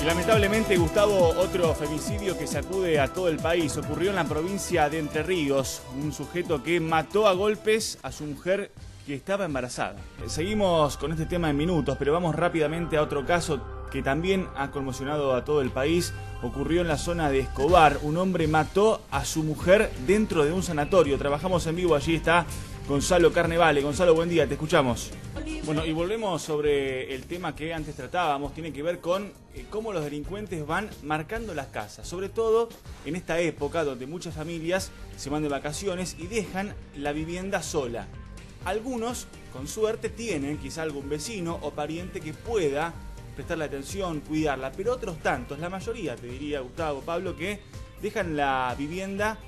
Y lamentablemente, Gustavo, otro femicidio que sacude a todo el país. Ocurrió en la provincia de Entre Ríos. Un sujeto que mató a golpes a su mujer que estaba embarazada. Seguimos con este tema en minutos, pero vamos rápidamente a otro caso que también ha conmocionado a todo el país. Ocurrió en la zona de Escobar. Un hombre mató a su mujer dentro de un sanatorio. Trabajamos en vivo, allí está Gonzalo Carnevale. Gonzalo, buen día, te escuchamos. Bueno, y volvemos sobre el tema que antes tratábamos. Tiene que ver con cómo los delincuentes van marcando las casas. Sobre todo en esta época donde muchas familias se van de vacaciones y dejan la vivienda sola. Algunos, con suerte, tienen quizá algún vecino o pariente que pueda prestarle atención, cuidarla. Pero otros tantos, la mayoría, te diría Gustavo, Pablo, que dejan la vivienda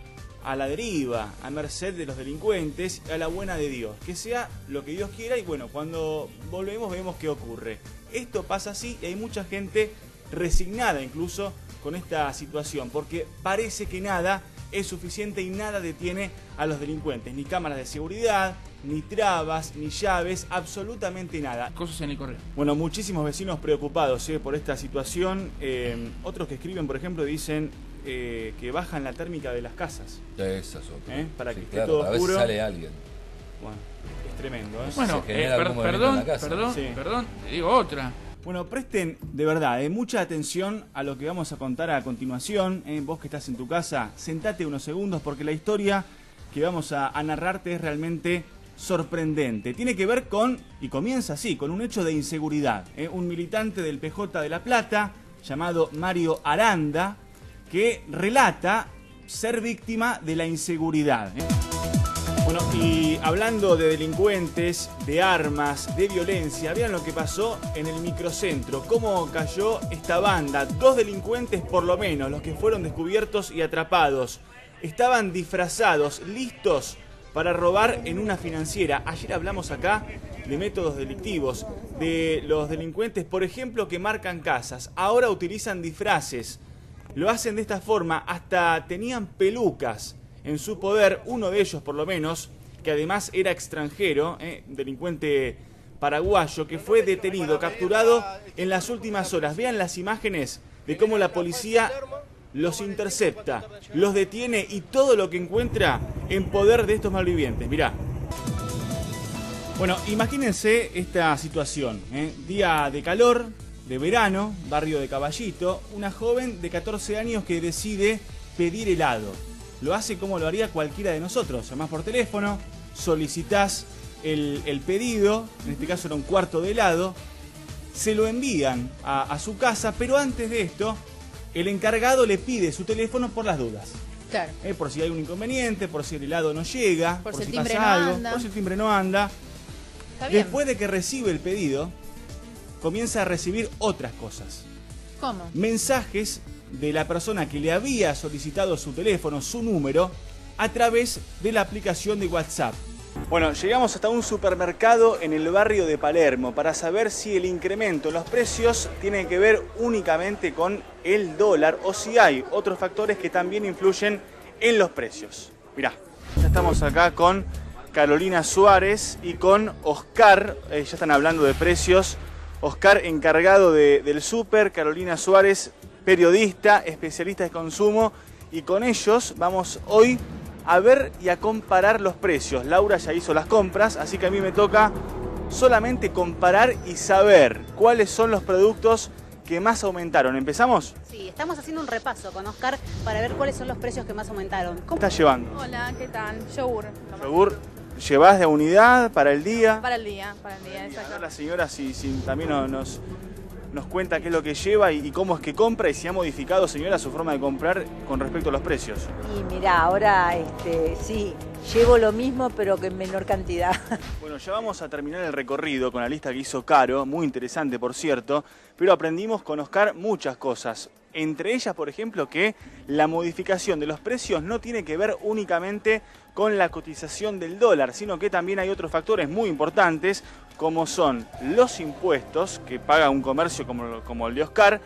a la deriva, a merced de los delincuentes, a la buena de Dios. Que sea lo que Dios quiera y bueno, cuando volvemos vemos qué ocurre. Esto pasa así y hay mucha gente resignada incluso con esta situación, porque parece que nada es suficiente y nada detiene a los delincuentes. Ni cámaras de seguridad, ni trabas, ni llaves, absolutamente nada. Cosas en el correo. Bueno, muchísimos vecinos preocupados por esta situación. Otros que escriben, por ejemplo, dicen que bajan la térmica de las casas. Esa es otra. Para sí, que esté claro, todo a veces oscuro. sale alguien. Bueno, es tremendo. Bueno, perdón, te digo otra. Bueno, presten de verdad mucha atención a lo que vamos a contar a continuación. Vos que estás en tu casa, sentate unos segundos porque la historia que vamos a narrarte es realmente sorprendente. Tiene que ver con, y comienza así, con un hecho de inseguridad. Un militante del PJ de La Plata, llamado Mario Aranda, que relata ser víctima de la inseguridad. Bueno, y hablando de delincuentes, de armas, de violencia, vean lo que pasó en el microcentro, cómo cayó esta banda. 2 delincuentes por lo menos, los que fueron descubiertos y atrapados. Estaban disfrazados, listos para robar en una financiera. Ayer hablamos acá de métodos delictivos, de los delincuentes, por ejemplo, que marcan casas. Ahora utilizan disfraces. Lo hacen de esta forma, hasta tenían pelucas en su poder, uno de ellos por lo menos, que además era extranjero, delincuente paraguayo, que fue detenido, capturado en las últimas horas. Vean las imágenes de cómo la policía los intercepta, los detiene y todo lo que encuentra en poder de estos malvivientes. Mirá. Bueno, imagínense esta situación, día de calor, de verano, barrio de Caballito, una joven de 14 años que decide pedir helado. Lo hace como lo haría cualquiera de nosotros. Llamás por teléfono, solicitás el pedido, en este caso era un cuarto de helado, se lo envían a su casa, pero antes de esto, el encargado le pide su teléfono por las dudas. Claro. Por si hay un inconveniente, por si el helado no llega, por si el timbre pasa no algo, anda. por si el timbre no anda. Está bien. Después de que recibe el pedido, comienza a recibir otras cosas. ¿Cómo? Mensajes de la persona que le había solicitado su teléfono, su número, a través de la aplicación de WhatsApp. Bueno, llegamos hasta un supermercado en el barrio de Palermo para saber si el incremento en los precios tiene que ver únicamente con el dólar o si hay otros factores que también influyen en los precios. Mirá, ya estamos acá con Carolina Suárez y con Oscar, ya están hablando de precios. Oscar, encargado del súper, Carolina Suárez, periodista, especialista de consumo, y con ellos vamos hoy a ver y a comparar los precios. Laura ya hizo las compras, así que a mí me toca solamente comparar y saber cuáles son los productos que más aumentaron. ¿Empezamos? Sí, estamos haciendo un repaso con Oscar para ver cuáles son los precios que más aumentaron. ¿Cómo estás llevando? Hola, ¿qué tal? Yogur. ¿Yogur llevás de a unidad para el día? Para el día, exacto. Ahora la señora si también nos cuenta qué es lo que lleva y cómo es que compra y si ha modificado, señora, su forma de comprar con respecto a los precios. Y mira, ahora sí, llevo lo mismo pero que en menor cantidad. Bueno, ya vamos a terminar el recorrido con la lista que hizo Caro, muy interesante por cierto, pero aprendimos con Oscar muchas cosas. Entre ellas, por ejemplo, que la modificación de los precios no tiene que ver únicamente con la cotización del dólar, sino que también hay otros factores muy importantes, como son los impuestos que paga un comercio como el de Oscar,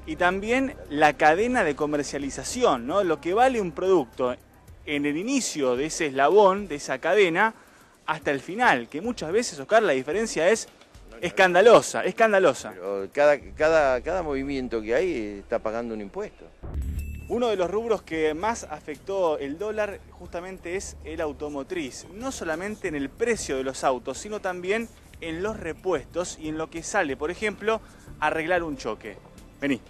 y también la cadena de comercialización, ¿no? Lo que vale un producto en el inicio de ese eslabón, de esa cadena, hasta el final, que muchas veces, Oscar, la diferencia es Escandalosa, escandalosa. Pero cada movimiento que hay está pagando un impuesto. Uno de los rubros que más afectó el dólar justamente es el automotriz. No solamente en el precio de los autos, sino también en los repuestos y en lo que sale, por ejemplo, arreglar un choque. Vení.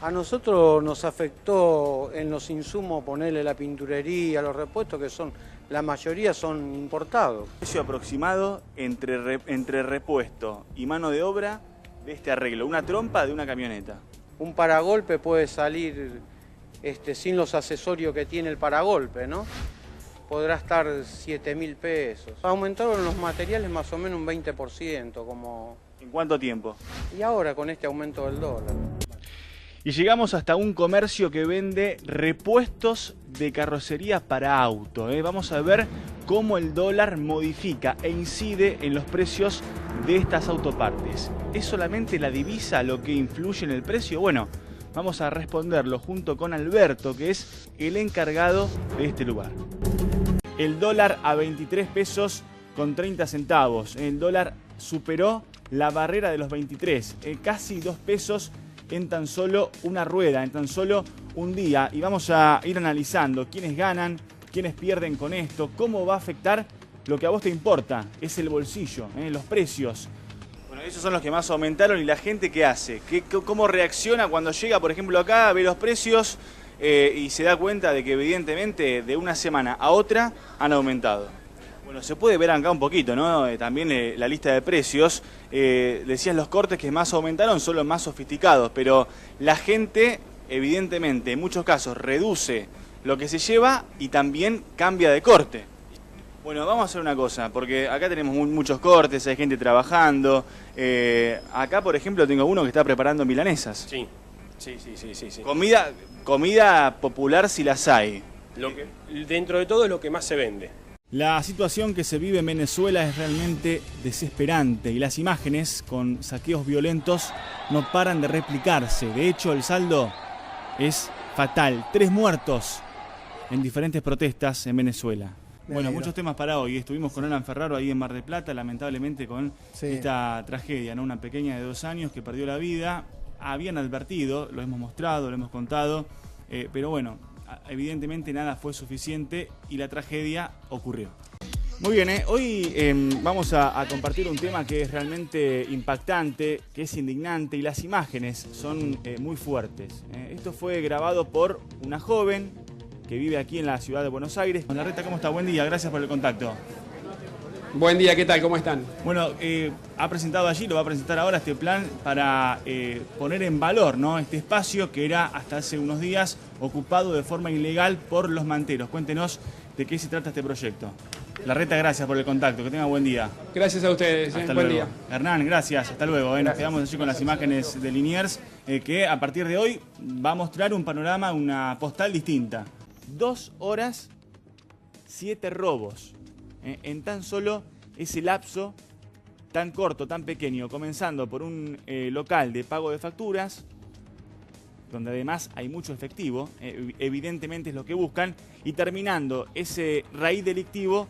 A nosotros nos afectó en los insumos, ponerle la pinturería, los repuestos, que son, la mayoría son importados. Precio aproximado entre repuesto y mano de obra de este arreglo, una trompa de una camioneta. Un paragolpe puede salir sin los accesorios que tiene el paragolpe, ¿no? Podrá estar 7.000 pesos. Aumentaron los materiales más o menos un 20%, como... ¿En cuánto tiempo? Y ahora con este aumento del dólar. Y llegamos hasta un comercio que vende repuestos de carrocería para auto. Vamos a ver cómo el dólar modifica e incide en los precios de estas autopartes. ¿Es solamente la divisa lo que influye en el precio? Bueno, vamos a responderlo junto con Alberto, que es el encargado de este lugar. El dólar a 23 pesos con 30 centavos. El dólar superó la barrera de los 23, casi 2 pesos en tan solo una rueda, en tan solo un día. Y vamos a ir analizando quiénes ganan, quiénes pierden con esto, cómo va a afectar lo que a vos te importa, es el bolsillo, los precios. Bueno, esos son los que más aumentaron. ¿Y la gente qué hace? ¿Cómo reacciona cuando llega, por ejemplo, acá, ve los precios y se da cuenta de que evidentemente de una semana a otra han aumentado? Bueno, se puede ver acá un poquito, ¿no? También la lista de precios. Decías, los cortes que más aumentaron son los más sofisticados, pero la gente, evidentemente, en muchos casos reduce lo que se lleva y también cambia de corte. Bueno, vamos a hacer una cosa, porque acá tenemos muchos cortes, hay gente trabajando. Acá, por ejemplo, tengo uno que está preparando milanesas. Sí. Comida popular si las hay. Dentro de todo es lo que más se vende. La situación que se vive en Venezuela es realmente desesperante y las imágenes con saqueos violentos no paran de replicarse. De hecho, el saldo es fatal. 3 muertos en diferentes protestas en Venezuela. Bueno, muchos temas para hoy. Estuvimos con Alan Ferraro ahí en Mar del Plata, lamentablemente con esta tragedia, ¿no? Una pequeña de 2 años que perdió la vida. Habían advertido, lo hemos mostrado, lo hemos contado, pero bueno, evidentemente nada fue suficiente y la tragedia ocurrió. Muy bien, hoy vamos a compartir un tema que es realmente impactante, que es indignante y las imágenes son muy fuertes. Esto fue grabado por una joven que vive aquí en la ciudad de Buenos Aires. Larreta, ¿cómo está? Buen día, gracias por el contacto. Buen día, ¿qué tal? ¿Cómo están? Bueno, ha presentado allí, lo va a presentar ahora este plan para poner en valor, ¿no? Este espacio que era hasta hace unos días ocupado de forma ilegal por los manteros. Cuéntenos de qué se trata este proyecto. Larreta, gracias por el contacto, que tenga buen día. Gracias a ustedes, hasta buen luego. día. Hernán, gracias, hasta luego. Nos quedamos allí con las imágenes de Liniers, que a partir de hoy va a mostrar un panorama, una postal distinta. 2 horas, 7 robos. En tan solo ese lapso tan corto, tan pequeño, comenzando por un local de pago de facturas, donde además hay mucho efectivo, evidentemente es lo que buscan, y terminando ese raíz delictivo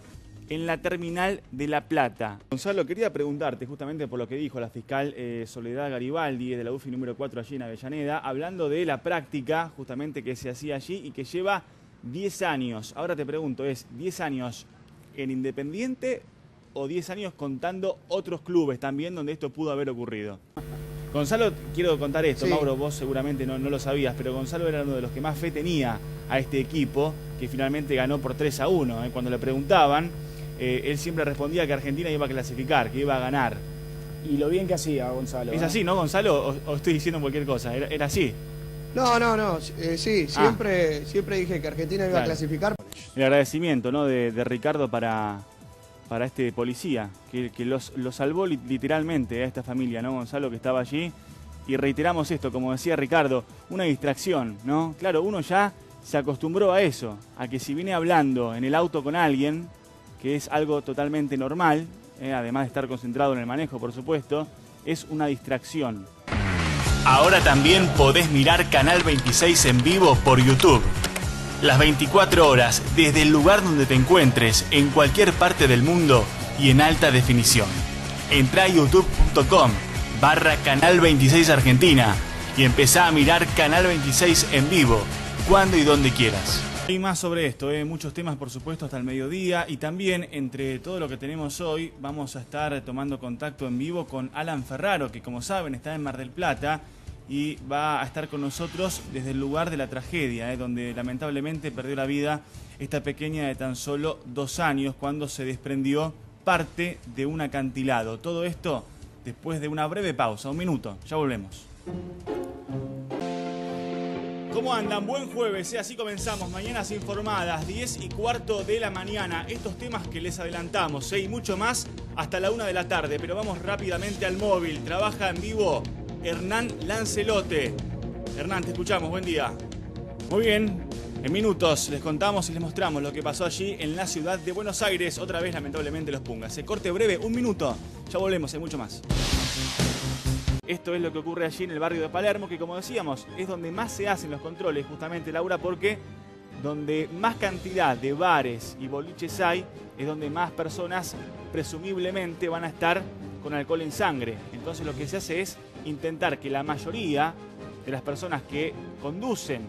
en la terminal de La Plata. Gonzalo, quería preguntarte justamente por lo que dijo la fiscal Soledad Garibaldi de la UFI número 4 allí en Avellaneda, hablando de la práctica justamente que se hacía allí y que lleva 10 años. Ahora te pregunto, ¿es 10 años en Independiente o 10 años contando otros clubes también donde esto pudo haber ocurrido? Gonzalo, quiero contar esto, sí. Mauro, vos seguramente no lo sabías, pero Gonzalo era uno de los que más fe tenía a este equipo, que finalmente ganó por 3-1. Cuando le preguntaban, él siempre respondía que Argentina iba a clasificar, que iba a ganar. Y lo bien que hacía Gonzalo. ¿Es así, no, Gonzalo? ¿O estoy diciendo cualquier cosa? ¿Era así? No, sí, siempre dije que Argentina iba a clasificar. El agradecimiento, ¿no? de Ricardo para este policía, que lo salvó literalmente a esta familia, ¿no, Gonzalo, que estaba allí? Y reiteramos esto, como decía Ricardo, una distracción, ¿no? Claro, uno ya se acostumbró a eso, a que si viene hablando en el auto con alguien, que es algo totalmente normal, además de estar concentrado en el manejo, por supuesto, es una distracción. Ahora también podés mirar Canal 26 en vivo por YouTube. Las 24 horas, desde el lugar donde te encuentres, en cualquier parte del mundo y en alta definición. Entrá a youtube.com/Canal 26 Argentina y empezá a mirar Canal 26 en vivo, cuando y donde quieras. Hay más sobre esto, muchos temas por supuesto hasta el mediodía, y también entre todo lo que tenemos hoy vamos a estar tomando contacto en vivo con Alan Ferraro, que como saben está en Mar del Plata y va a estar con nosotros desde el lugar de la tragedia, donde lamentablemente perdió la vida esta pequeña de tan solo 2 años cuando se desprendió parte de un acantilado. Todo esto después de una breve pausa, 1 minuto, ya volvemos. ¿Cómo andan? Buen jueves, así comenzamos. Mañanas informadas, 10:15 de la mañana. Estos temas que les adelantamos, y mucho más hasta la 1 de la tarde. Pero vamos rápidamente al móvil. Trabaja en vivo Hernán Lancelote. Hernán, te escuchamos, buen día. Muy bien, en minutos les contamos y les mostramos lo que pasó allí en la ciudad de Buenos Aires. Otra vez, lamentablemente, los Pungas. Se corte breve, 1 minuto. Ya volvemos, hay mucho más. Esto es lo que ocurre allí en el barrio de Palermo, que como decíamos, es donde más se hacen los controles, justamente, Laura, porque donde más cantidad de bares y boliches hay, es donde más personas presumiblemente van a estar con alcohol en sangre. Entonces lo que se hace es intentar que la mayoría de las personas que conducen,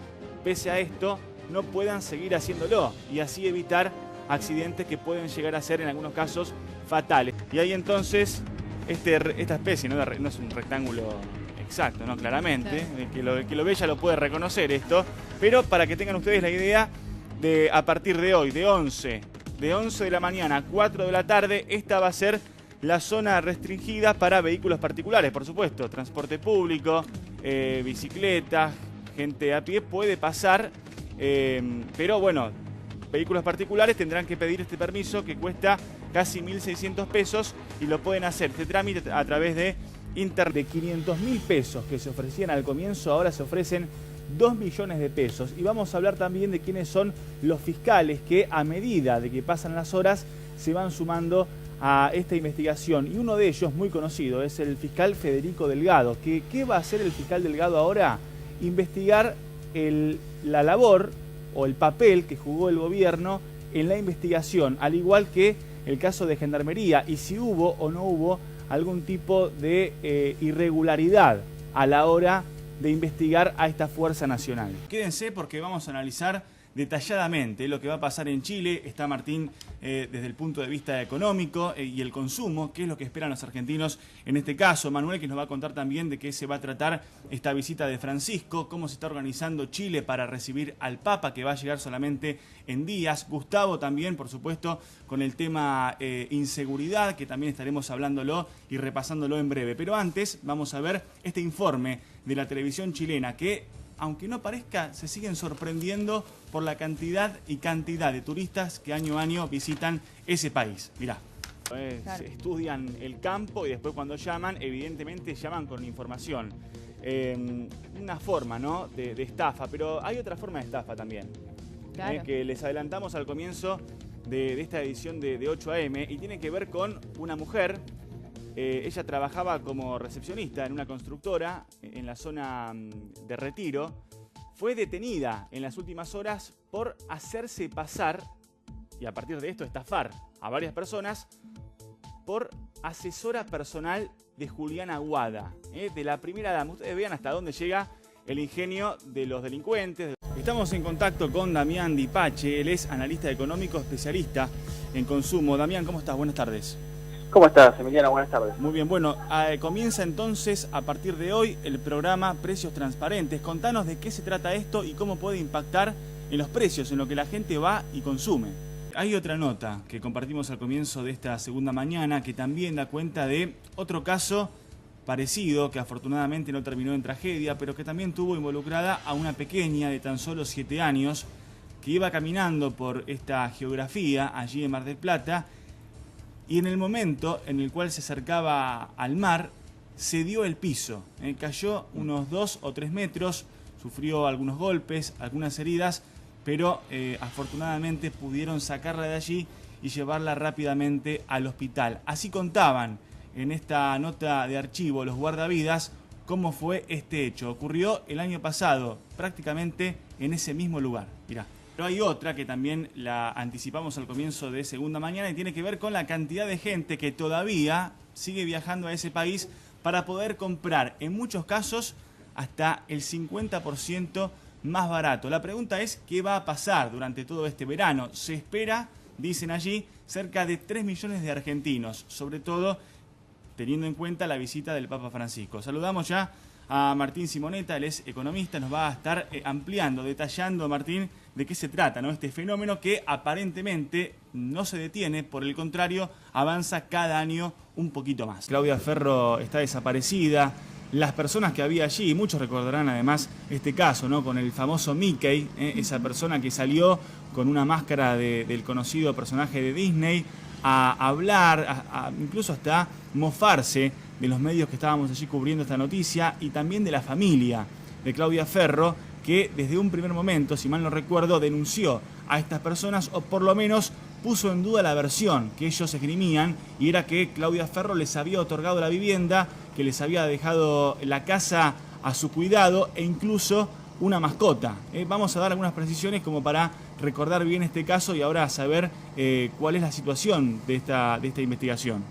pese a esto, no puedan seguir haciéndolo y así evitar accidentes que pueden llegar a ser en algunos casos fatales. Y ahí entonces esta especie, no es un rectángulo exacto, ¿no? Claramente, claro. El que lo ve ya lo puede reconocer esto, pero para que tengan ustedes la idea, de a partir de hoy, de 11 de la mañana a 4 de la tarde, esta va a ser la zona restringida para vehículos particulares, por supuesto, transporte público, bicicletas, gente a pie puede pasar, pero bueno, vehículos particulares tendrán que pedir este permiso que cuesta casi 1.600 pesos y lo pueden hacer este trámite a través de internet. De 500.000 pesos que se ofrecían al comienzo, ahora se ofrecen 2 millones de pesos. Y vamos a hablar también de quiénes son los fiscales que a medida de que pasan las horas se van sumando a esta investigación. Y uno de ellos, muy conocido, es el fiscal Federico Delgado. ¿Qué va a hacer el fiscal Delgado ahora? Investigar la labor o el papel que jugó el gobierno en la investigación, al igual que el caso de Gendarmería, y si hubo o no hubo algún tipo de irregularidad a la hora de investigar a esta Fuerza Nacional. Quédense porque vamos a analizar detalladamente lo que va a pasar en Chile. Está Martín desde el punto de vista económico y el consumo, qué es lo que esperan los argentinos en este caso. Manuel, que nos va a contar también de qué se va a tratar esta visita de Francisco, cómo se está organizando Chile para recibir al Papa, que va a llegar solamente en días. Gustavo también, por supuesto, con el tema inseguridad, que también estaremos hablándolo y repasándolo en breve. Pero antes vamos a ver este informe de la televisión chilena que, aunque no parezca, se siguen sorprendiendo por la cantidad de turistas que año a año visitan ese país. Mirá, claro. Estudian el campo y después cuando llaman, evidentemente llaman con información. Una forma, ¿no?, de estafa, pero hay otra forma de estafa también. Claro. Que les adelantamos al comienzo de esta edición de 8 AM y tiene que ver con una mujer. Ella trabajaba como recepcionista en una constructora en la zona de Retiro. Fue detenida en las últimas horas por hacerse pasar, y a partir de esto estafar a varias personas, por asesora personal de Julián Aguada, de la primera dama. Ustedes vean hasta dónde llega el ingenio de los delincuentes. Estamos en contacto con Damián Di Pace, él es analista económico especialista en consumo. Damián, ¿cómo estás? Buenas tardes. ¿Cómo estás, Emiliano? Buenas tardes. Muy bien, bueno, comienza entonces a partir de hoy el programa Precios Transparentes. Contanos de qué se trata esto y cómo puede impactar en los precios, en lo que la gente va y consume. Hay otra nota que compartimos al comienzo de esta segunda mañana que también da cuenta de otro caso parecido que afortunadamente no terminó en tragedia, pero que también tuvo involucrada a una pequeña de tan solo 7 años que iba caminando por esta geografía allí en Mar del Plata. Y en el momento en el cual se acercaba al mar, se dio el piso. Cayó unos 2 o 3 metros, sufrió algunos golpes, algunas heridas, pero afortunadamente pudieron sacarla de allí y llevarla rápidamente al hospital. Así contaban en esta nota de archivo los guardavidas cómo fue este hecho. Ocurrió el año pasado, prácticamente en ese mismo lugar. Mirá. Pero hay otra que también la anticipamos al comienzo de segunda mañana y tiene que ver con la cantidad de gente que todavía sigue viajando a ese país para poder comprar, en muchos casos, hasta el 50% más barato. La pregunta es, ¿qué va a pasar durante todo este verano? Se espera, dicen allí, cerca de 3 millones de argentinos, sobre todo teniendo en cuenta la visita del Papa Francisco. Saludamos ya a Martín Simonetta, él es economista, nos va a estar ampliando, detallando, Martín, de qué se trata, ¿no? Este fenómeno que aparentemente no se detiene, por el contrario, avanza cada año un poquito más. Claudia Ferro está desaparecida. Las personas que había allí, muchos recordarán además este caso, ¿no? Con el famoso Mickey, esa persona que salió con una máscara del conocido personaje de Disney a hablar, incluso hasta mofarse de los medios que estábamos allí cubriendo esta noticia y también de la familia de Claudia Ferro, que desde un primer momento, si mal no recuerdo, denunció a estas personas, o por lo menos puso en duda la versión que ellos esgrimían, y era que Claudia Ferro les había otorgado la vivienda, que les había dejado la casa a su cuidado e incluso una mascota. Vamos a dar algunas precisiones como para recordar bien este caso y ahora saber cuál es la situación de esta investigación.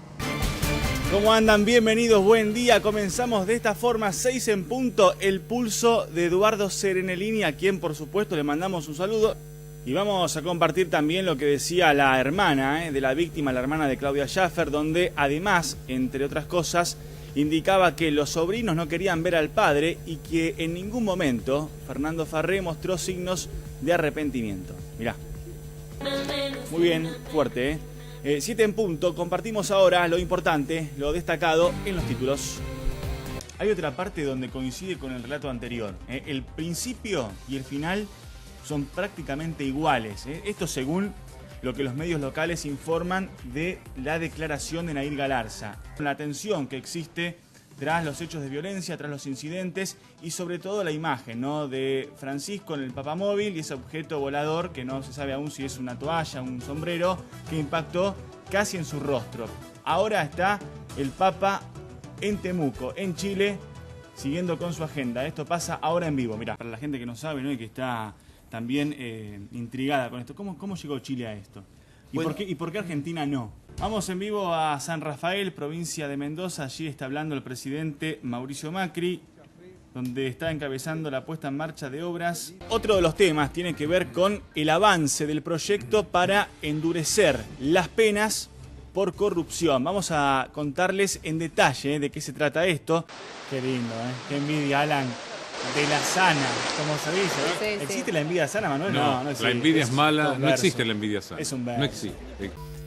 ¿Cómo andan? Bienvenidos, buen día. Comenzamos de esta forma, 6 en punto, el pulso de Eduardo Serenellini, a quien por supuesto le mandamos un saludo. Y vamos a compartir también lo que decía la hermana de la víctima, la hermana de Claudia Schaffer, donde además, entre otras cosas, indicaba que los sobrinos no querían ver al padre y que en ningún momento Fernando Farré mostró signos de arrepentimiento. Mirá. Muy bien, fuerte, 7 en punto, compartimos ahora lo importante, lo destacado en los títulos. Hay otra parte donde coincide con el relato anterior. El principio y el final son prácticamente iguales. Esto según lo que los medios locales informan de la declaración de Nair Galarza. La tensión que existe tras los hechos de violencia, tras los incidentes y sobre todo la imagen, ¿no?, de Francisco en el papamóvil y ese objeto volador que no se sabe aún si es una toalla, un sombrero, que impactó casi en su rostro. Ahora está el Papa en Temuco, en Chile, siguiendo con su agenda. Esto pasa ahora en vivo. Mirá, para la gente que no sabe, ¿no?, y que está también intrigada con esto. ¿Cómo llegó Chile a esto? ¿Y por qué Argentina no? Vamos en vivo a San Rafael, provincia de Mendoza. Allí está hablando el presidente Mauricio Macri, donde está encabezando la puesta en marcha de obras. Otro de los temas tiene que ver con el avance del proyecto para endurecer las penas por corrupción. Vamos a contarles en detalle de qué se trata esto. Qué lindo, qué envidia, Alan. De la sana, como se dice, ¿no? ¿Existe la envidia sana, Manuel? No existe. La envidia es mala, no existe la envidia sana. Es un verso. No existe.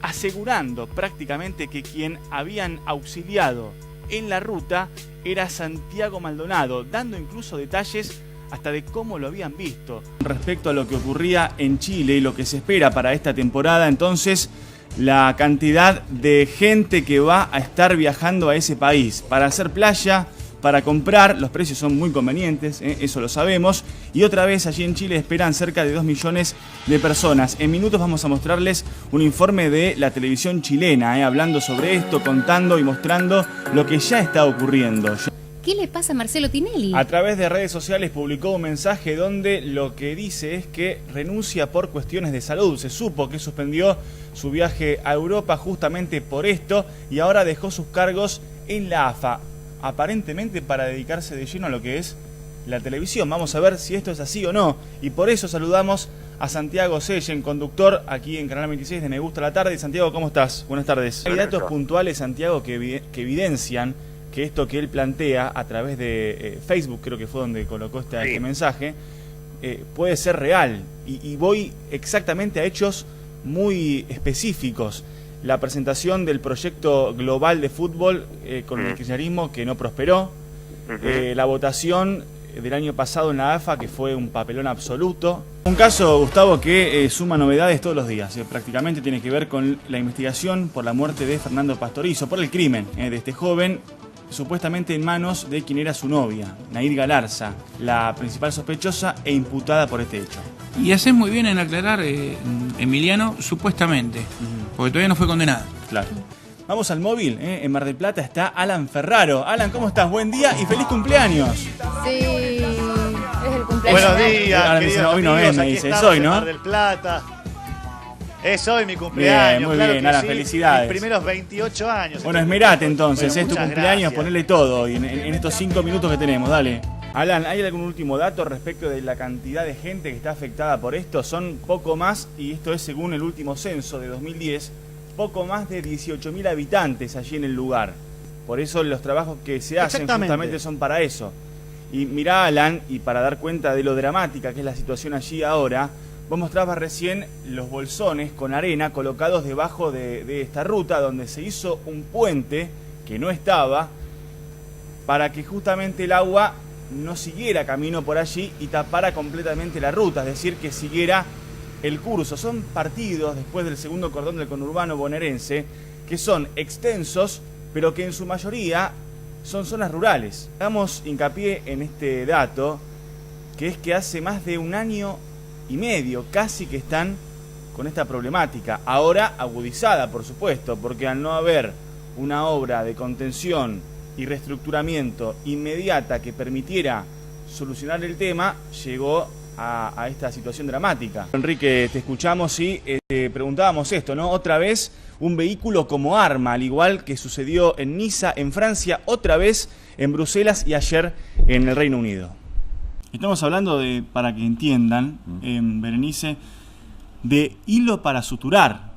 Asegurando prácticamente que quien habían auxiliado en la ruta era Santiago Maldonado, dando incluso detalles hasta de cómo lo habían visto. Respecto a lo que ocurría en Chile y lo que se espera para esta temporada, entonces, la cantidad de gente que va a estar viajando a ese país para hacer playa, para comprar, los precios son muy convenientes, eso lo sabemos, y otra vez allí en Chile esperan cerca de 2 millones de personas. En minutos vamos a mostrarles un informe de la televisión chilena, hablando sobre esto, contando y mostrando lo que ya está ocurriendo. ¿Qué le pasa a Marcelo Tinelli? A través de redes sociales publicó un mensaje donde lo que dice es que renuncia por cuestiones de salud. Se supo que suspendió su viaje a Europa justamente por esto y ahora dejó sus cargos en la AFA, aparentemente para dedicarse de lleno a lo que es la televisión. Vamos a ver si esto es así o no. Y por eso saludamos a Santiago Sellen, conductor aquí en Canal 26 de Me Gusta la Tarde. Santiago, ¿cómo estás? Buenas tardes. Hay datos puntuales, Santiago, que evidencian que esto que él plantea a través de Facebook, creo que fue donde colocó este mensaje, puede ser real. Y voy exactamente a hechos muy específicos. La presentación del proyecto global de fútbol con el kirchnerismo que no prosperó, la votación del año pasado en la AFA que fue un papelón absoluto. Un caso, Gustavo, que suma novedades todos los días. Prácticamente tiene que ver con la investigación por la muerte de Fernando Pastorizo, por el crimen de este joven, supuestamente en manos de quien era su novia, Nair Galarza, la principal sospechosa e imputada por este hecho. Y haces muy bien en aclarar, Emiliano, supuestamente, porque todavía no fue condenada. Claro. Vamos al móvil, en Mar del Plata está Alan Ferraro. Alan, ¿cómo estás? Buen día y feliz cumpleaños. Sí, es el cumpleaños. Buenos días, ahora queridos hoy no amigos, es, me aquí dice, estamos soy, en ¿no? Mar del Plata. Es hoy mi cumpleaños. Bien, muy claro bien, que Alan, sí. felicidades. Mis primeros 28 años. Bueno, esmerate entonces, Bueno, es tu muchas cumpleaños, gracias. ponele todo hoy, en estos 5 minutos que tenemos, dale. Alan, ¿hay algún último dato respecto de la cantidad de gente que está afectada por esto? Son poco más, y esto es según el último censo de 2010, poco más de 18.000 habitantes allí en el lugar. Por eso los trabajos que se hacen justamente son para eso. Y mirá, Alan, y para dar cuenta de lo dramática que es la situación allí ahora, vos mostrabas recién los bolsones con arena colocados debajo de esta ruta donde se hizo un puente que no estaba para que justamente el agua no siguiera camino por allí y tapara completamente la ruta, es decir, que siguiera el curso. Son partidos después del segundo cordón del conurbano bonaerense que son extensos, pero que en su mayoría son zonas rurales. Hagamos hincapié en este dato, que es que hace más de 1 año y medio casi que están con esta problemática, ahora agudizada por supuesto, porque al no haber una obra de contención y reestructuramiento inmediata que permitiera solucionar el tema, llegó a esta situación dramática. Enrique, te escuchamos y te preguntábamos esto, ¿no? Otra vez un vehículo como arma, al igual que sucedió en Niza, en Francia, otra vez en Bruselas y ayer en el Reino Unido. Estamos hablando de, para que entiendan, Berenice, de hilo para suturar.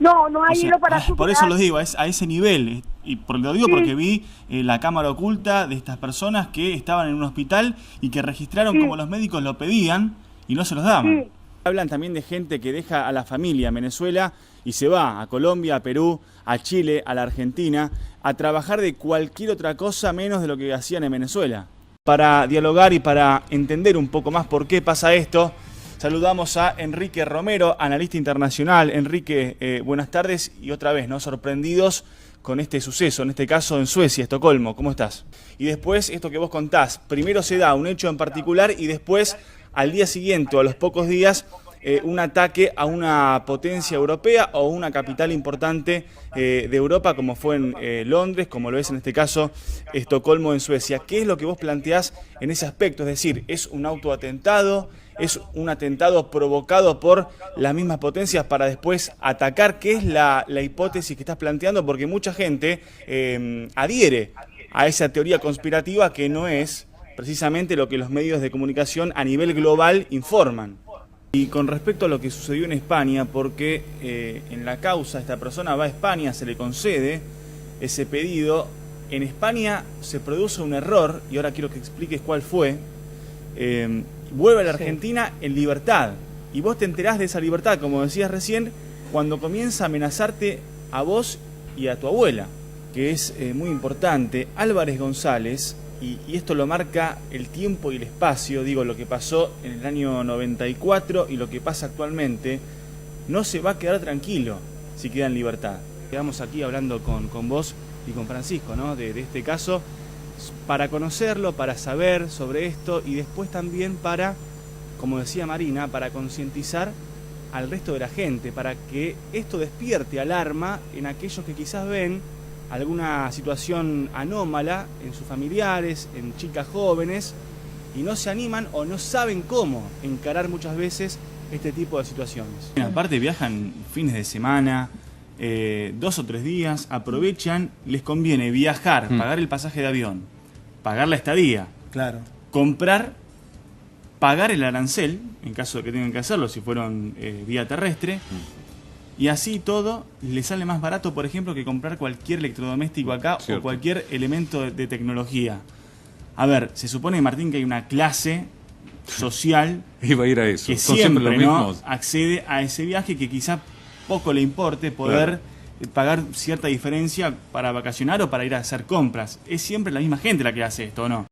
No hay hilo para suturar. Por eso lo digo, es a ese nivel. Y lo digo porque vi la cámara oculta de estas personas que estaban en un hospital y que registraron como los médicos lo pedían y no se los daban. Hablan también de gente que deja a la familia en Venezuela y se va a Colombia, a Perú, a Chile, a la Argentina, a trabajar de cualquier otra cosa menos de lo que hacían en Venezuela. Para dialogar y para entender un poco más por qué pasa esto, saludamos a Enrique Romero, analista internacional. Enrique, buenas tardes y otra vez, ¿no? Sorprendidos con este suceso, en este caso en Suecia, Estocolmo. ¿Cómo estás? Y después, esto que vos contás, primero se da un hecho en particular y después, al día siguiente o a los pocos días, un ataque a una potencia europea o una capital importante de Europa, como fue en Londres, como lo es en este caso Estocolmo en Suecia. ¿Qué es lo que vos planteás en ese aspecto? Es decir, ¿es un autoatentado? ¿Es un atentado provocado por las mismas potencias para después atacar? ¿Qué es la hipótesis que estás planteando? Porque mucha gente adhiere a esa teoría conspirativa que no es precisamente lo que los medios de comunicación a nivel global informan. Y con respecto a lo que sucedió en España, porque en la causa esta persona va a España, se le concede ese pedido, en España se produce un error, y ahora quiero que expliques cuál fue, vuelve a la Argentina en libertad, y vos te enterás de esa libertad, como decías recién, cuando comienza a amenazarte a vos y a tu abuela, que es muy importante. Álvarez González, y esto lo marca el tiempo y el espacio, digo, lo que pasó en el año 94 y lo que pasa actualmente, no se va a quedar tranquilo si queda en libertad. Quedamos aquí hablando con vos y con Francisco, ¿no? de este caso, para conocerlo, para saber sobre esto y después también para, como decía Marina, para concientizar al resto de la gente, para que esto despierte alarma en aquellos que quizás ven alguna situación anómala en sus familiares, en chicas jóvenes, y no se animan o no saben cómo encarar muchas veces este tipo de situaciones. Aparte viajan fines de semana, 2 o 3 días, aprovechan, les conviene viajar, pagar el pasaje de avión, pagar la estadía, comprar, pagar el arancel, en caso de que tengan que hacerlo si fueron vía terrestre, y así todo les sale más barato, por ejemplo, que comprar cualquier electrodoméstico acá o cualquier elemento de tecnología. A ver, se supone, Martín, que hay una clase social iba a ir a eso. Que Son siempre, los ¿no? mismos. accede a ese viaje, que quizá poco le importe poder pagar cierta diferencia para vacacionar o para ir a hacer compras. Es siempre la misma gente la que hace esto, ¿o no?